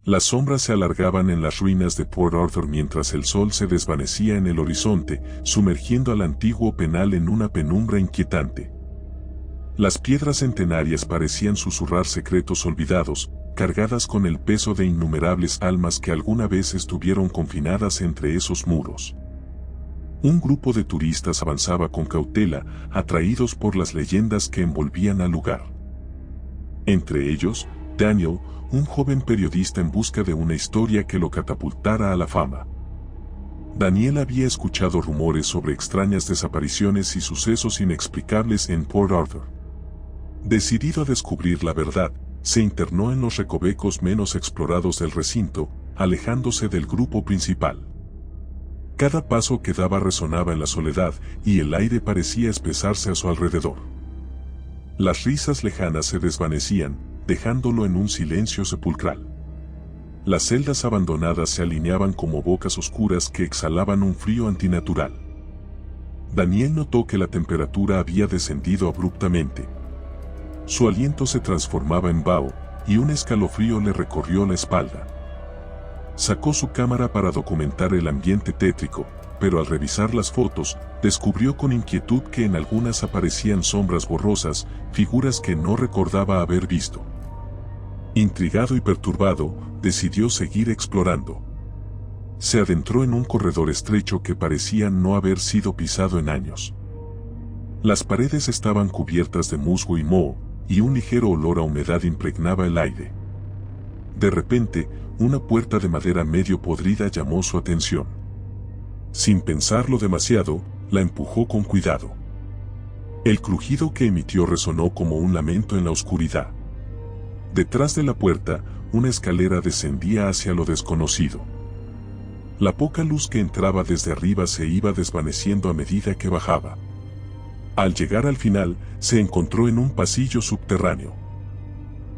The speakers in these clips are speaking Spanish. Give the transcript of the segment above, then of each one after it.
Las sombras se alargaban en las ruinas de Port Arthur mientras el sol se desvanecía en el horizonte, sumergiendo al antiguo penal en una penumbra inquietante. Las piedras centenarias parecían susurrar secretos olvidados, cargadas con el peso de innumerables almas que alguna vez estuvieron confinadas entre esos muros. Un grupo de turistas avanzaba con cautela, atraídos por las leyendas que envolvían al lugar. Entre ellos, Daniel, un joven periodista en busca de una historia que lo catapultara a la fama. Daniel había escuchado rumores sobre extrañas desapariciones y sucesos inexplicables en Port Arthur. Decidido a descubrir la verdad, se internó en los recovecos menos explorados del recinto, alejándose del grupo principal. Cada paso que daba resonaba en la soledad y el aire parecía espesarse a su alrededor. Las risas lejanas se desvanecían, dejándolo en un silencio sepulcral. Las celdas abandonadas se alineaban como bocas oscuras que exhalaban un frío antinatural. Daniel notó que la temperatura había descendido abruptamente. Su aliento se transformaba en vaho, y un escalofrío le recorrió la espalda. Sacó su cámara para documentar el ambiente tétrico, pero al revisar las fotos, descubrió con inquietud que en algunas aparecían sombras borrosas, figuras que no recordaba haber visto. Intrigado y perturbado, decidió seguir explorando. Se adentró en un corredor estrecho que parecía no haber sido pisado en años. Las paredes estaban cubiertas de musgo y moho, y un ligero olor a humedad impregnaba el aire. De repente, una puerta de madera medio podrida llamó su atención. Sin pensarlo demasiado, la empujó con cuidado. El crujido que emitió resonó como un lamento en la oscuridad. Detrás de la puerta, una escalera descendía hacia lo desconocido. La poca luz que entraba desde arriba se iba desvaneciendo a medida que bajaba. Al llegar al final, se encontró en un pasillo subterráneo.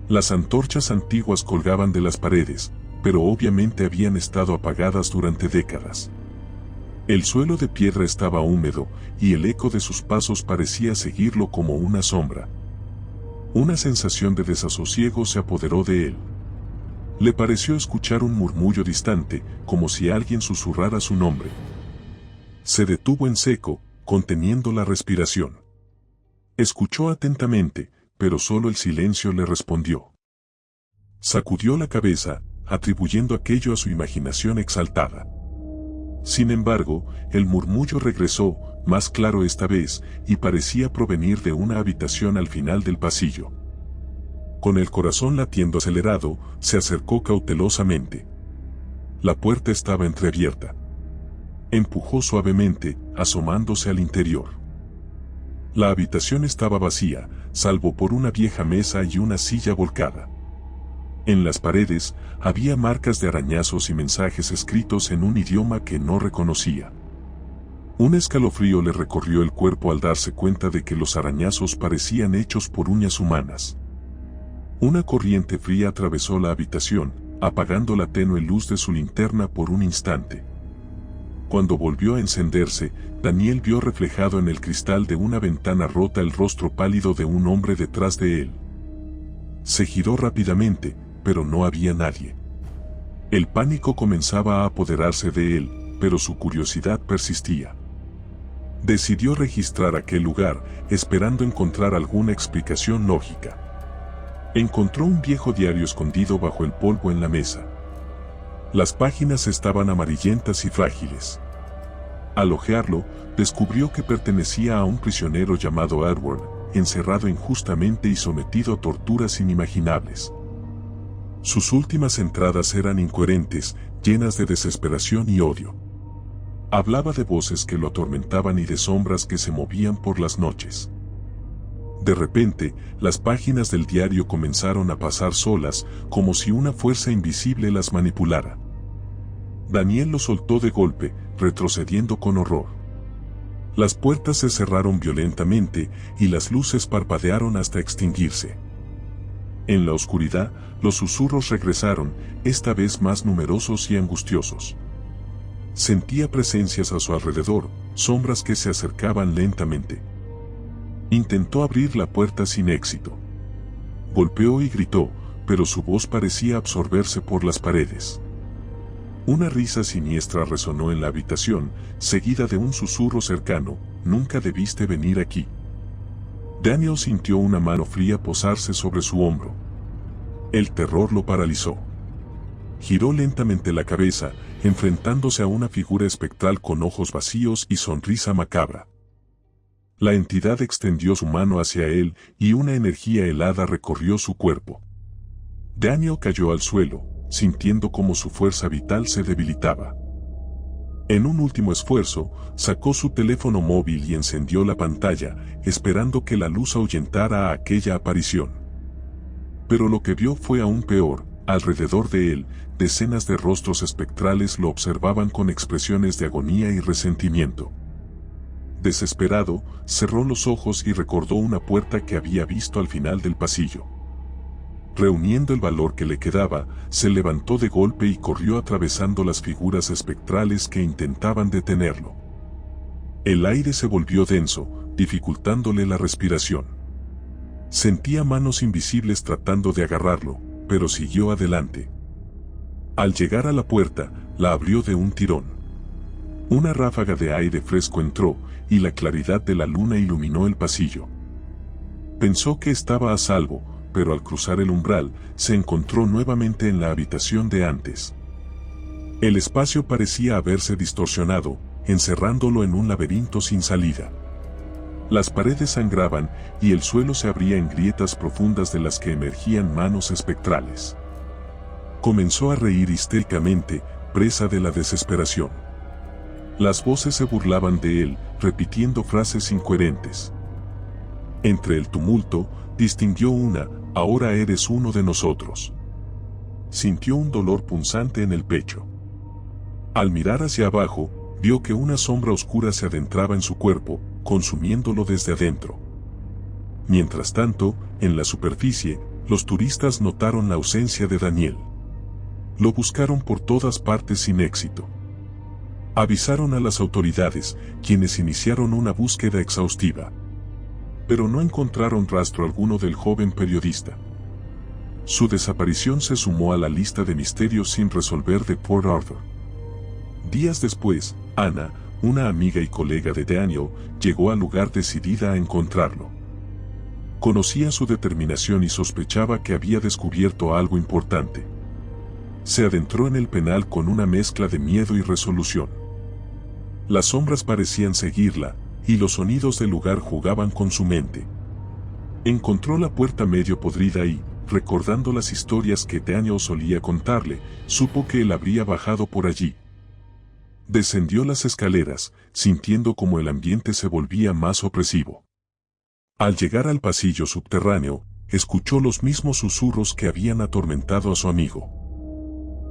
Las antorchas antiguas colgaban de las paredes, pero obviamente habían estado apagadas durante décadas. El suelo de piedra estaba húmedo, y el eco de sus pasos parecía seguirlo como una sombra. Una sensación de desasosiego se apoderó de él. Le pareció escuchar un murmullo distante, como si alguien susurrara su nombre. Se detuvo en seco, conteniendo la respiración. Escuchó atentamente, pero solo el silencio le respondió. Sacudió la cabeza, atribuyendo aquello a su imaginación exaltada. Sin embargo, el murmullo regresó, más claro esta vez, y parecía provenir de una habitación al final del pasillo. Con el corazón latiendo acelerado, se acercó cautelosamente. La puerta estaba entreabierta. Empujó suavemente, asomándose al interior. La habitación estaba vacía, salvo por una vieja mesa y una silla volcada. En las paredes, había marcas de arañazos y mensajes escritos en un idioma que no reconocía. Un escalofrío le recorrió el cuerpo al darse cuenta de que los arañazos parecían hechos por uñas humanas. Una corriente fría atravesó la habitación, apagando la tenue luz de su linterna por un instante. Cuando volvió a encenderse, Daniel vio reflejado en el cristal de una ventana rota el rostro pálido de un hombre detrás de él. Se giró rápidamente, pero no había nadie. El pánico comenzaba a apoderarse de él, pero su curiosidad persistía. Decidió registrar aquel lugar, esperando encontrar alguna explicación lógica. Encontró un viejo diario escondido bajo el polvo en la mesa. Las páginas estaban amarillentas y frágiles. Al hojearlo, descubrió que pertenecía a un prisionero llamado Edward, encerrado injustamente y sometido a torturas inimaginables. Sus últimas entradas eran incoherentes, llenas de desesperación y odio. Hablaba de voces que lo atormentaban y de sombras que se movían por las noches. De repente, las páginas del diario comenzaron a pasar solas, como si una fuerza invisible las manipulara. Daniel lo soltó de golpe, retrocediendo con horror. Las puertas se cerraron violentamente, y las luces parpadearon hasta extinguirse. En la oscuridad, los susurros regresaron, esta vez más numerosos y angustiosos. Sentía presencias a su alrededor, sombras que se acercaban lentamente. Intentó abrir la puerta sin éxito. Golpeó y gritó, pero su voz parecía absorberse por las paredes. Una risa siniestra resonó en la habitación, seguida de un susurro cercano: «Nunca debiste venir aquí». Daniel sintió una mano fría posarse sobre su hombro. El terror lo paralizó. Giró lentamente la cabeza, enfrentándose a una figura espectral con ojos vacíos y sonrisa macabra. La entidad extendió su mano hacia él y una energía helada recorrió su cuerpo. Daniel cayó al suelo, sintiendo cómo su fuerza vital se debilitaba. En un último esfuerzo, sacó su teléfono móvil y encendió la pantalla, esperando que la luz ahuyentara a aquella aparición. Pero lo que vio fue aún peor. Alrededor de él, decenas de rostros espectrales lo observaban con expresiones de agonía y resentimiento. Desesperado, cerró los ojos y recordó una puerta que había visto al final del pasillo. Reuniendo el valor que le quedaba, se levantó de golpe y corrió atravesando las figuras espectrales que intentaban detenerlo. El aire se volvió denso, dificultándole la respiración. Sentía manos invisibles tratando de agarrarlo, pero siguió adelante. Al llegar a la puerta, la abrió de un tirón. Una ráfaga de aire fresco entró, y la claridad de la luna iluminó el pasillo. Pensó que estaba a salvo, pero al cruzar el umbral, se encontró nuevamente en la habitación de antes. El espacio parecía haberse distorsionado, encerrándolo en un laberinto sin salida. Las paredes sangraban, y el suelo se abría en grietas profundas de las que emergían manos espectrales. Comenzó a reír histéricamente, presa de la desesperación. Las voces se burlaban de él, repitiendo frases incoherentes. Entre el tumulto, distinguió una: «Ahora eres uno de nosotros». Sintió un dolor punzante en el pecho. Al mirar hacia abajo, vio que una sombra oscura se adentraba en su cuerpo, consumiéndolo desde adentro. Mientras tanto, en la superficie, los turistas notaron la ausencia de Daniel. Lo buscaron por todas partes sin éxito. Avisaron a las autoridades, quienes iniciaron una búsqueda exhaustiva. Pero no encontraron rastro alguno del joven periodista. Su desaparición se sumó a la lista de misterios sin resolver de Port Arthur. Días después, Anna, una amiga y colega de Daniel, llegó al lugar decidida a encontrarlo. Conocía su determinación y sospechaba que había descubierto algo importante. Se adentró en el penal con una mezcla de miedo y resolución. Las sombras parecían seguirla, y los sonidos del lugar jugaban con su mente. Encontró la puerta medio podrida y, recordando las historias que Daniel solía contarle, supo que él habría bajado por allí. Descendió las escaleras, sintiendo como el ambiente se volvía más opresivo. Al llegar al pasillo subterráneo, escuchó los mismos susurros que habían atormentado a su amigo.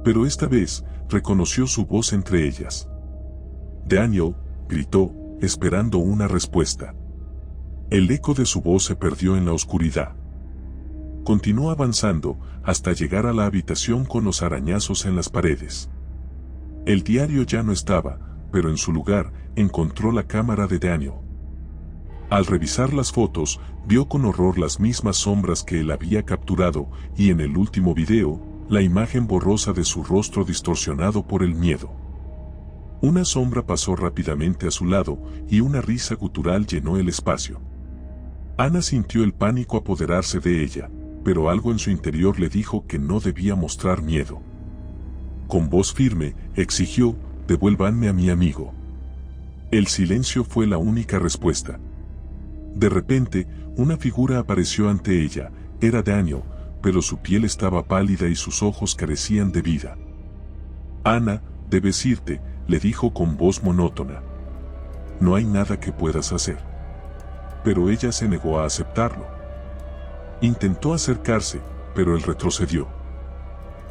Pero esta vez, reconoció su voz entre ellas. «Daniel», gritó, esperando una respuesta. El eco de su voz se perdió en la oscuridad. Continuó avanzando, hasta llegar a la habitación con los arañazos en las paredes. El diario ya no estaba, pero en su lugar, encontró la cámara de Daniel. Al revisar las fotos, vio con horror las mismas sombras que él había capturado, y en el último video, la imagen borrosa de su rostro distorsionado por el miedo. Una sombra pasó rápidamente a su lado, y una risa gutural llenó el espacio. Anna sintió el pánico apoderarse de ella, pero algo en su interior le dijo que no debía mostrar miedo. Con voz firme, exigió: «Devuélvanme a mi amigo». El silencio fue la única respuesta. De repente, una figura apareció ante ella. Era Daniel, pero su piel estaba pálida y sus ojos carecían de vida. «Anna, debes irte», le dijo con voz monótona. «No hay nada que puedas hacer». Pero ella se negó a aceptarlo. Intentó acercarse, pero él retrocedió.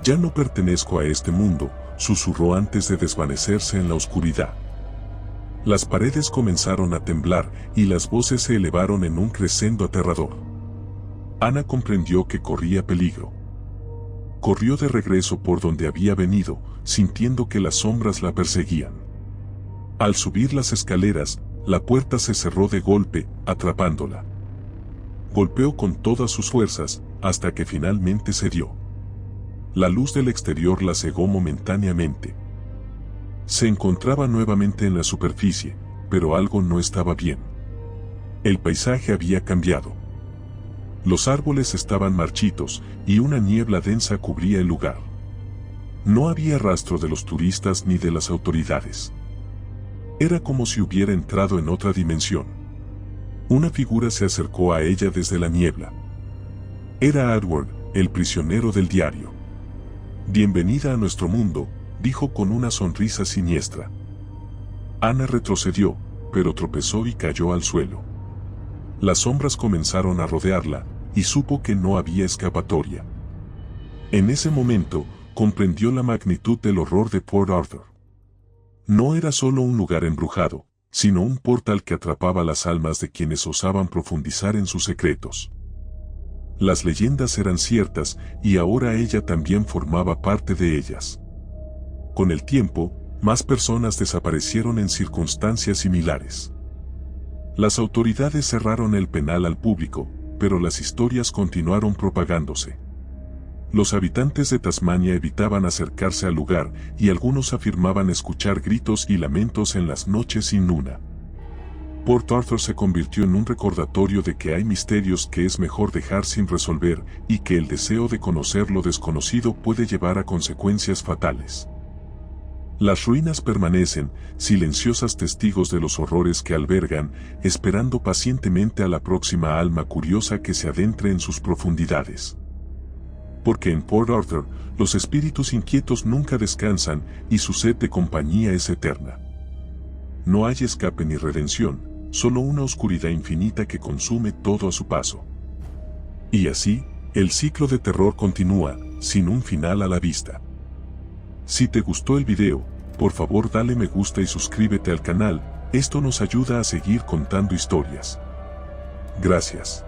«Ya no pertenezco a este mundo», susurró antes de desvanecerse en la oscuridad. Las paredes comenzaron a temblar y las voces se elevaron en un crescendo aterrador. Anna comprendió que corría peligro. Corrió de regreso por donde había venido, sintiendo que las sombras la perseguían. Al subir las escaleras, la puerta se cerró de golpe, atrapándola. Golpeó con todas sus fuerzas, hasta que finalmente cedió. La luz del exterior la cegó momentáneamente. Se encontraba nuevamente en la superficie, pero algo no estaba bien. El paisaje había cambiado. Los árboles estaban marchitos y una niebla densa cubría el lugar. No había rastro de los turistas ni de las autoridades. Era como si hubiera entrado en otra dimensión. Una figura se acercó a ella desde la niebla. Era Edward, el prisionero del diario. «Bienvenida a nuestro mundo», dijo con una sonrisa siniestra. Ana retrocedió, pero tropezó y cayó al suelo. Las sombras comenzaron a rodearla, y supo que no había escapatoria. En ese momento, comprendió la magnitud del horror de Port Arthur. No era solo un lugar embrujado, sino un portal que atrapaba las almas de quienes osaban profundizar en sus secretos. Las leyendas eran ciertas, y ahora ella también formaba parte de ellas. Con el tiempo, más personas desaparecieron en circunstancias similares. Las autoridades cerraron el penal al público, pero las historias continuaron propagándose. Los habitantes de Tasmania evitaban acercarse al lugar, y algunos afirmaban escuchar gritos y lamentos en las noches sin luna. Port Arthur se convirtió en un recordatorio de que hay misterios que es mejor dejar sin resolver, y que el deseo de conocer lo desconocido puede llevar a consecuencias fatales. Las ruinas permanecen, silenciosas testigos de los horrores que albergan, esperando pacientemente a la próxima alma curiosa que se adentre en sus profundidades. Porque en Port Arthur, los espíritus inquietos nunca descansan, y su sed de compañía es eterna. No hay escape ni redención, solo una oscuridad infinita que consume todo a su paso. Y así, el ciclo de terror continúa, sin un final a la vista. Si te gustó el video, por favor dale me gusta y suscríbete al canal, esto nos ayuda a seguir contando historias. Gracias.